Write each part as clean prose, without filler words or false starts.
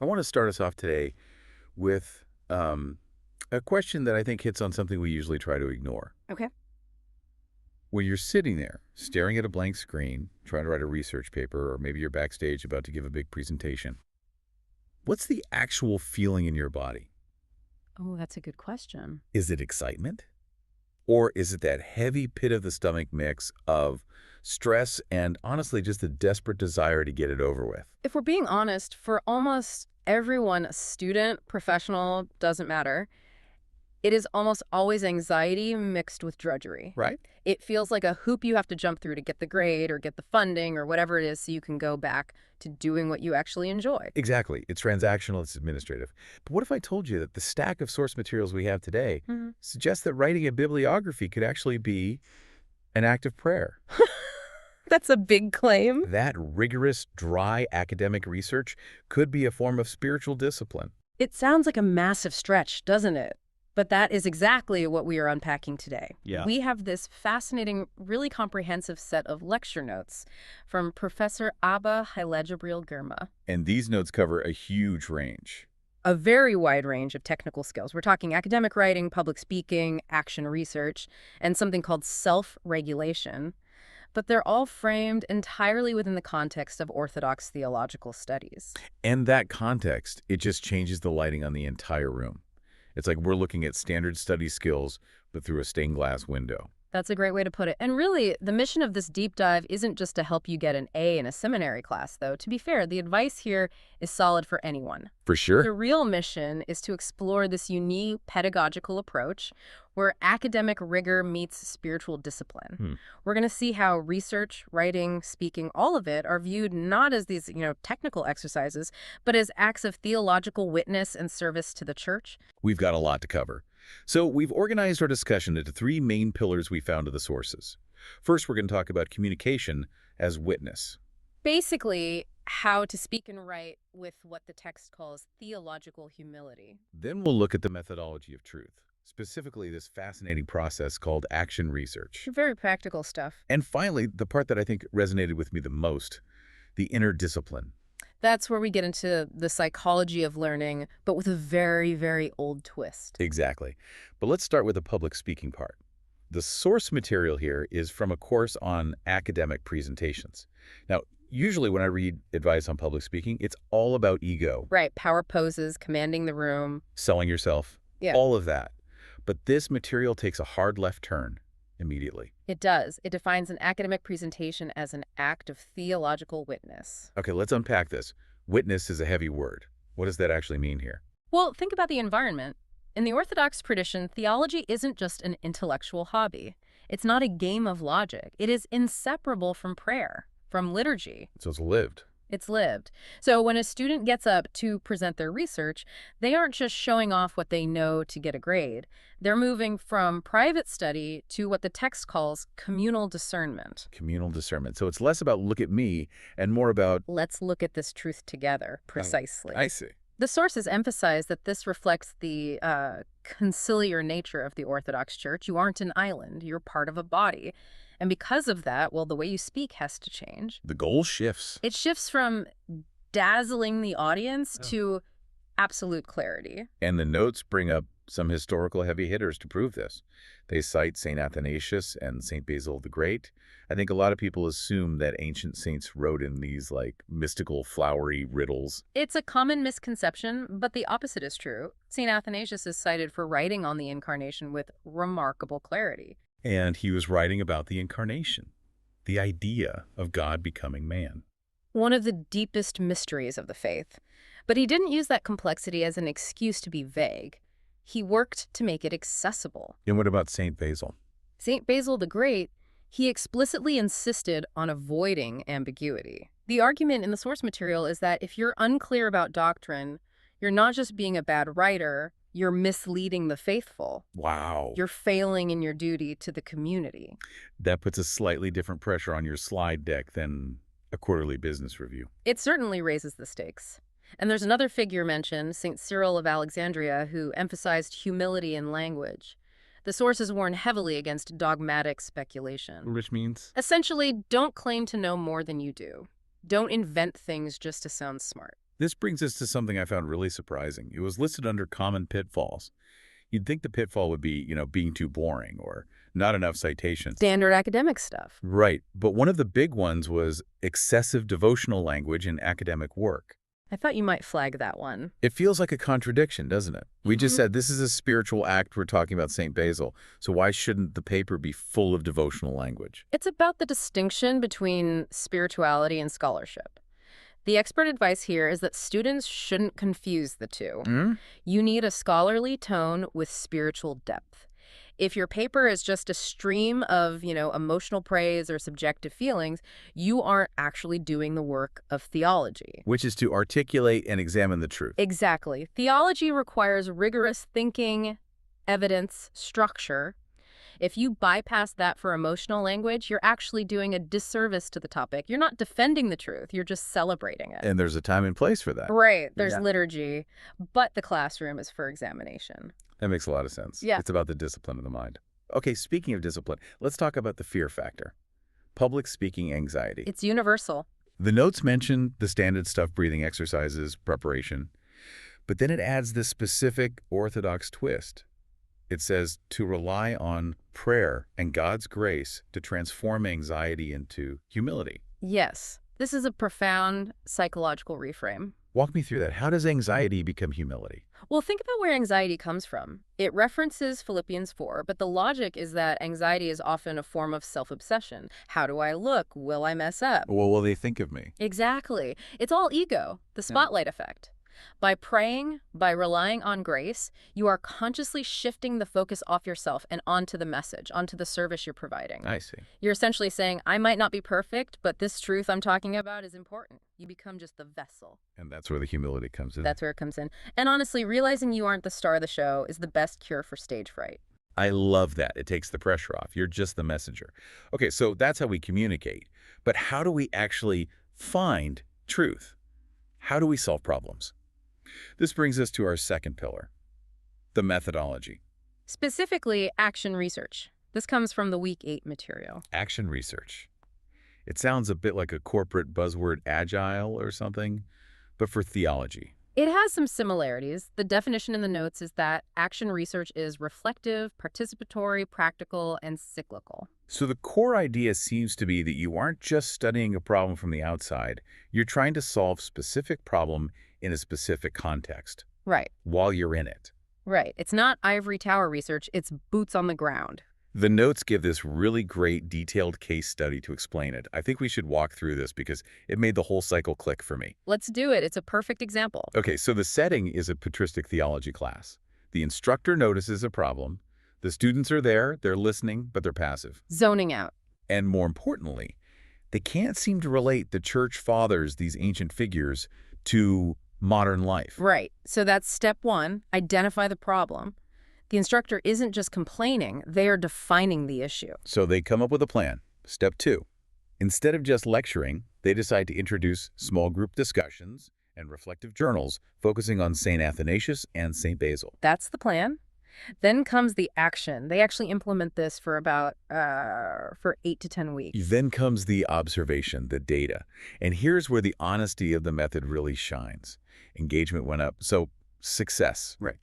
I want to start us off today with a question that I think hits on something we usually try to ignore. Okay. When you're sitting there, staring at a blank screen, trying to write a research paper, or maybe you're backstage about to give a big presentation, what's the actual feeling in your body? Oh, that's a good question. Is it excitement? Or is it that heavy pit of the stomach mix of stress and honestly just a desperate desire to get it over with? If we're being honest, for almost everyone, student, professional, doesn't matter, it is almost always anxiety mixed with drudgery. Right? It feels like a hoop you have to jump through to get the grade or get the funding or whatever it is so you can go back to doing what you actually enjoy. Exactly. It's transactional, it's administrative. But what if I told you that the stack of source materials we have today Mhm. suggests that writing a bibliography could actually be an act of prayer? That's a big claim. That rigorous, dry academic research could be a form of spiritual discipline. It sounds like a massive stretch, doesn't it? But that is exactly what we are unpacking today. Yeah. We have this fascinating, really comprehensive set of lecture notes from Professor Abba Hailegibril Girma. And these notes cover a huge range. A very wide range of technical skills. We're talking academic writing, public speaking, action research, and something called self-regulation. But they're all framed entirely within the context of Orthodox theological studies. And that context, it just changes the lighting on the entire room. It's like we're looking at standard study skills, but through a stained glass window. That's a great way to put it. And really, the mission of this deep dive isn't just to help you get an A in a seminary class, though. To be fair, the advice here is solid for anyone. For sure. The real mission is to explore this unique pedagogical approach where academic rigor meets spiritual discipline. We're going to see how research, writing, speaking, all of it are viewed not as these, technical exercises, but as acts of theological witness and service to the church. We've got a lot to cover. So we've organized our discussion into three main pillars we found of the sources. First, we're going to talk about communication as witness. Basically, how to speak and write with what the text calls theological humility. Then we'll look at the methodology of truth, specifically this fascinating process called action research. Very practical stuff. And finally, the part that I think resonated with me the most, the inner discipline. That's where we get into the psychology of learning, but with a very, very old twist. Exactly. But let's start with the public speaking part. The source material here is from a course on academic presentations. Now, usually when I read advice on public speaking, it's all about ego, Right, power poses, commanding the room. selling yourself, Yeah. all of that. But this material takes a hard left turn immediately. It does. It defines an academic presentation as an act of theological witness. Okay, let's unpack this. Witness is a heavy word. What does that actually mean here? Well, think about the environment. In the Orthodox tradition, theology isn't just an intellectual hobby. It's not a game of logic. It is inseparable from prayer, from liturgy. So it's lived. It's lived. So when a student gets up to present their research, they aren't just showing off what they know to get a grade. They're moving from private study to what the text calls communal discernment. Communal discernment. So it's less about look at me and more about, Let's look at this truth together, precisely. I see. The sources emphasize that this reflects the conciliar nature of the Orthodox Church. You aren't an island. You're part of a body. And because of that, well, the way you speak has to change. The goal shifts. It shifts from dazzling the audience to absolute clarity. And the notes bring up some historical heavy hitters to prove this. They cite St. Athanasius and St. Basil the Great. I think a lot of people assume that ancient saints wrote in these like mystical, flowery riddles. It's a common misconception, but the opposite is true. St. Athanasius is cited for writing on the Incarnation with remarkable clarity. And he was writing about the Incarnation, the idea of God becoming man. One of the deepest mysteries of the faith. But he didn't use that complexity as an excuse to be vague. He worked to make it accessible. And what about St. Basil? St. Basil the Great, he explicitly insisted on avoiding ambiguity. The argument in the source material is that if you're unclear about doctrine, you're not just being a bad writer, you're misleading the faithful. Wow. You're failing in your duty to the community. That puts a slightly different pressure on your slide deck than a quarterly business review. It certainly raises the stakes. And there's another figure mentioned, St. Cyril of Alexandria, who emphasized humility in language. The sources warn heavily against dogmatic speculation. Which means? Essentially, don't claim to know more than you do. Don't invent things just to sound smart. This brings us to something I found really surprising. It was listed under common pitfalls. You'd think the pitfall would be, being too boring or not enough citations. Standard academic stuff. Right, but one of the big ones was excessive devotional language in academic work. I thought you might flag that one. It feels like a contradiction, doesn't it? We just said this is a spiritual act. We're talking about St. Basil. So why shouldn't the paper be full of devotional language? It's about the distinction between spirituality and scholarship. The expert advice here is that students shouldn't confuse the two. You need a scholarly tone with spiritual depth. If your paper is just a stream of, emotional praise or subjective feelings, you aren't actually doing the work of theology. Which is to articulate and examine the truth. Exactly. Theology requires rigorous thinking, evidence, structure. If you bypass that for emotional language, you're actually doing a disservice to the topic. You're not defending the truth. You're just celebrating it. And there's a time and place for that. Right. There's liturgy, but the classroom is for examination. That makes a lot of sense. Yeah. It's about the discipline of the mind. Okay, speaking of discipline, let's talk about the fear factor. Public speaking anxiety. It's universal. The notes mention the standard stuff, breathing exercises, preparation, but then it adds this specific orthodox twist. It says to rely on prayer and God's grace to transform anxiety into humility. Yes. This is a profound psychological reframe. Walk me through that. How does anxiety become humility? Well, think about where anxiety comes from. It references Philippians 4, but the logic is that anxiety is often a form of self-obsession. How do I look? Will I mess up? What will they think of me? Exactly. It's all ego, the spotlight effect. By praying, by relying on grace, you are consciously shifting the focus off yourself and onto the message, onto the service you're providing. I see. You're essentially saying, I might not be perfect, but this truth I'm talking about is important. You become just the vessel. And that's where the humility comes in. That's where it comes in. And honestly, realizing you aren't the star of the show is the best cure for stage fright. I love that. It takes the pressure off. You're just the messenger. Okay, so that's how we communicate. But how do we actually find truth? How do we solve problems? This brings us to our second pillar, the methodology. Specifically, action research. This comes from the Week 8 material. Action research. It sounds a bit like a corporate buzzword, agile or something, but for theology. It has some similarities. The definition in the notes is that action research is reflective, participatory, practical, and cyclical. So the core idea seems to be that you aren't just studying a problem from the outside. You're trying to solve a specific problem in a specific context. Right. While you're in it. Right. It's not ivory tower research. It's boots on the ground. The notes give this really great detailed case study to explain it. I think we should walk through this because it made the whole cycle click for me. Let's do it. It's a perfect example. Okay, so the setting is a patristic theology class. The instructor notices a problem. The students are there, they're listening, but they're passive. Zoning out. And more importantly, they can't seem to relate the church fathers, these ancient figures, to modern life. Right. So that's step one, identify the problem. The instructor isn't just complaining, they are defining the issue. So they come up with a plan. Step 2. Instead of just lecturing, they decide to introduce small group discussions and reflective journals focusing on St. Athanasius and St. Basil. That's the plan. Then comes the action. They actually implement this for about, for 8 to 10 weeks. Then comes the observation, the data. And here's where the honesty of the method really shines. Engagement went up, so success. Right.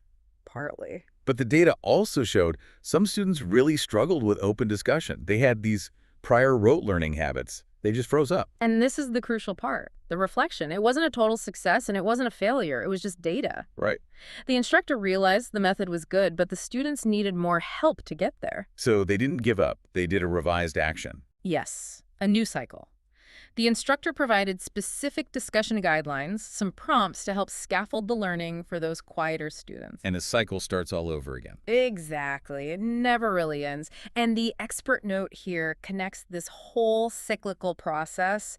Partly. But the data also showed some students really struggled with open discussion. They had these prior rote learning habits. They just froze up. And this is the crucial part, the reflection. It wasn't a total success and it wasn't a failure. It was just data. Right. The instructor realized the method was good, but the students needed more help to get there. So they didn't give up. They did a revised action. Yes, a new cycle. The instructor provided specific discussion guidelines, some prompts to help scaffold the learning for those quieter students. And a cycle starts all over again. Exactly. It never really ends. And the expert note here connects this whole cyclical process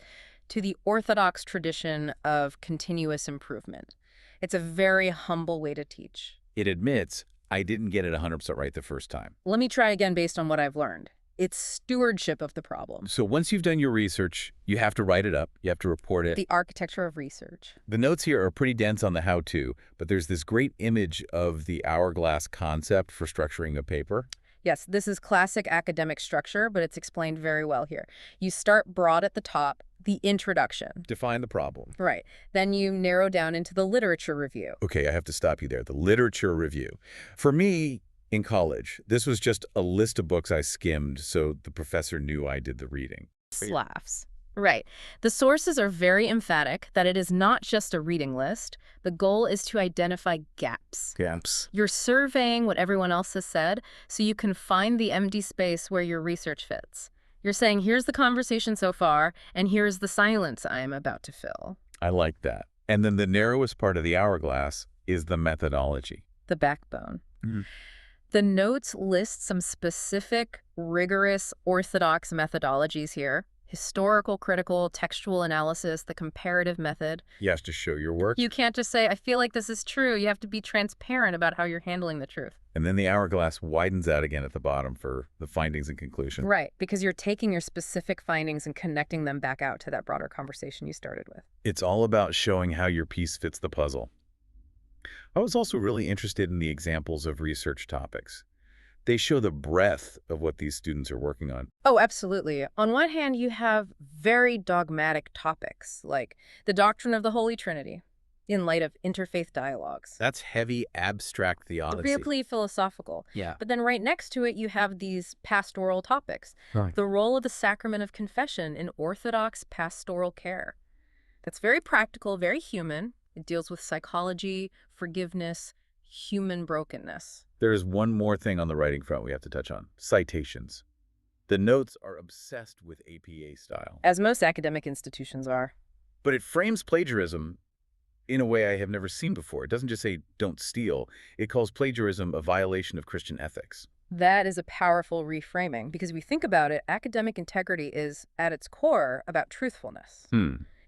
to the Orthodox tradition of continuous improvement. It's a very humble way to teach. It admits, I didn't get it 100% right the first time. Let me try again based on what I've learned. It's stewardship of the problem. So once you've done your research, you have to write it up. You have to report it. The architecture of research. The notes here are pretty dense on the how-to, but there's this great image of the hourglass concept for structuring a paper. Yes, this is classic academic structure, but it's explained very well here. You start broad at the top, The introduction. Define the problem. Right. Then you narrow down into the literature review. Okay, I have to stop you there. The literature review. For me, in college, this was just a list of books I skimmed so the professor knew I did the reading. Laughs. Right. The sources are very emphatic that it is not just a reading list. The goal is to identify gaps. Gaps. You're surveying what everyone else has said so you can find the empty space where your research fits. You're saying, here's the conversation so far, and here's the silence I am about to fill. I like that. And then the narrowest part of the hourglass is the methodology. The backbone. Mm-hmm. The notes list some specific, rigorous, orthodox methodologies here. Historical, critical, textual analysis, the comparative method. You have to show your work. You can't just say, I feel like this is true. You have to be transparent about how you're handling the truth. And then the hourglass widens out again at the bottom for the findings and conclusion. Right, because you're taking your specific findings and connecting them back out to that broader conversation you started with. It's all about showing how your piece fits the puzzle. I was also really interested in the examples of research topics. They show the breadth of what these students are working on. Oh, absolutely. On one hand, you have very dogmatic topics, like the doctrine of the Holy Trinity, in light of interfaith dialogues. That's heavy, abstract theology. Deeply philosophical. Yeah. But then right next to it, you have these pastoral topics. Right. The role of the sacrament of confession in Orthodox pastoral care. That's very practical, very human. It deals with psychology, forgiveness, human brokenness. There is one more thing on the writing front we have to touch on. Citations. The notes are obsessed with APA style. As most academic institutions are. But it frames plagiarism in a way I have never seen before. It doesn't just say, don't steal. It calls plagiarism a violation of Christian ethics. That is a powerful reframing, because if we think about it, academic integrity is, at its core, about truthfulness.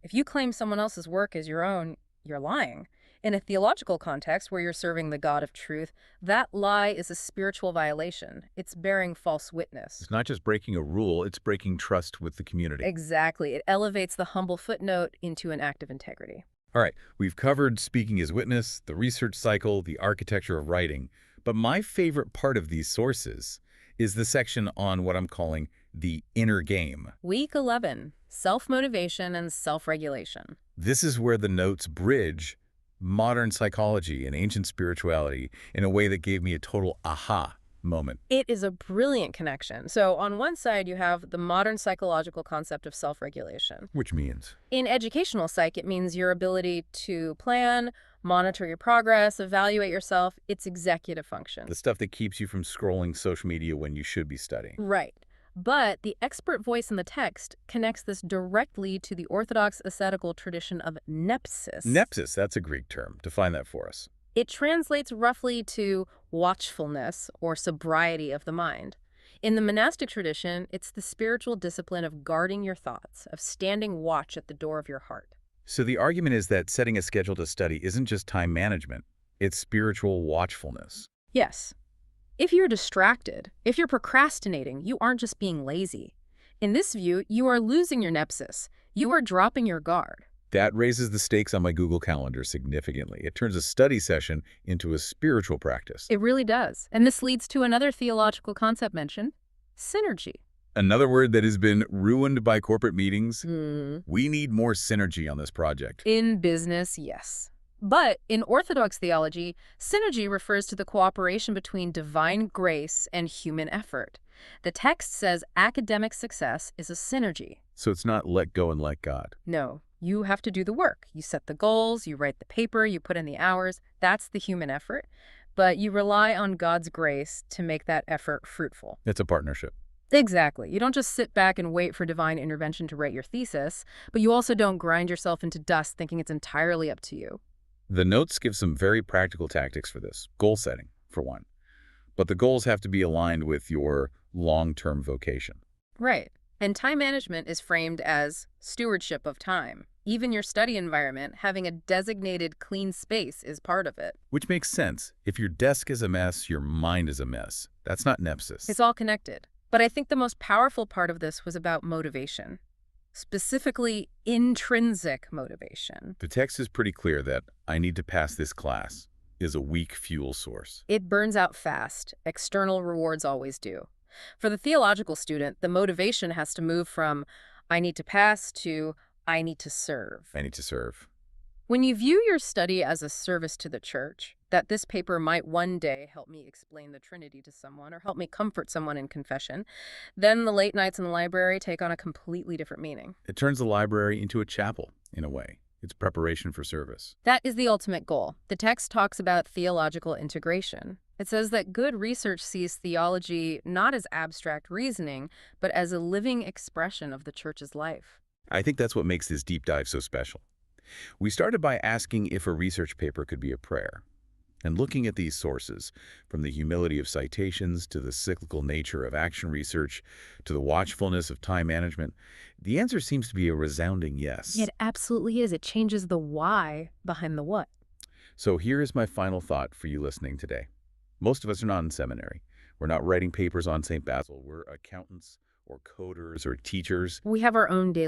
If you claim someone else's work as your own, you're lying. In a theological context where you're serving the God of truth, that lie is a spiritual violation. It's bearing false witness. It's not just breaking a rule, it's breaking trust with the community. Exactly. It elevates the humble footnote into an act of integrity. All right, we've covered speaking as witness, the research cycle, the architecture of writing. But my favorite part of these sources is the section on what I'm calling the inner game. Week 11, self-motivation and self-regulation. This is where the notes bridge modern psychology and ancient spirituality in a way that gave me a total aha moment. It is a brilliant connection. So on one side, you have the modern psychological concept of self-regulation. Which means? In educational psych, it means your ability to plan, monitor your progress, evaluate yourself. It's executive function. The stuff that keeps you from scrolling social media when you should be studying. Right. But the expert voice in the text connects this directly to the Orthodox ascetical tradition of nepsis. Nepsis, that's a Greek term. Define that for us. It translates roughly to watchfulness or sobriety of the mind. In the monastic tradition, it's the spiritual discipline of guarding your thoughts, of standing watch at the door of your heart. So the argument is that setting a schedule to study isn't just time management, it's spiritual watchfulness. Yes. If you're distracted, if you're procrastinating, you aren't just being lazy. In this view, you are losing your nepsis. You are dropping your guard. That raises the stakes on my Google Calendar significantly. It turns a study session into a spiritual practice. It really does. And this leads to another theological concept mentioned, synergy. Another word that has been ruined by corporate meetings. Mm. We need more synergy on this project. In business, yes. But in Orthodox theology, synergy refers to the cooperation between divine grace and human effort. The text says academic success is a synergy. So it's not let go and let God. No, you have to do the work. You set the goals, you write the paper, you put in the hours. That's the human effort. But you rely on God's grace to make that effort fruitful. It's a partnership. Exactly. You don't just sit back and wait for divine intervention to write your thesis, but you also don't grind yourself into dust thinking it's entirely up to you. The notes give some very practical tactics for this. Goal setting, for one. But the goals have to be aligned with your long-term vocation. Right. And time management is framed as stewardship of time. Even your study environment, having a designated clean space is part of it. Which makes sense. If your desk is a mess, your mind is a mess. That's not nepsis. It's all connected. But I think the most powerful part of this was about motivation. Specifically, intrinsic motivation. The text is pretty clear that I need to pass this class is a weak fuel source. It burns out fast. External rewards always do. For the theological student, the motivation has to move from I need to pass to I need to serve. I need to serve. When you view your study as a service to the church, that this paper might one day help me explain the Trinity to someone or help me comfort someone in confession, then the late nights in the library take on a completely different meaning. It turns the library into a chapel, in a way. It's preparation for service. That is the ultimate goal. The text talks about theological integration. It says that good research sees theology not as abstract reasoning, but as a living expression of the church's life. I think that's what makes this deep dive so special. We started by asking if a research paper could be a prayer. And looking at these sources, from the humility of citations to the cyclical nature of action research to the watchfulness of time management, the answer seems to be a resounding yes. It absolutely is. It changes the why behind the what. So here is my final thought for you listening today. Most of us are not in seminary. We're not writing papers on St. Basil. We're accountants or coders or teachers. We have our own daily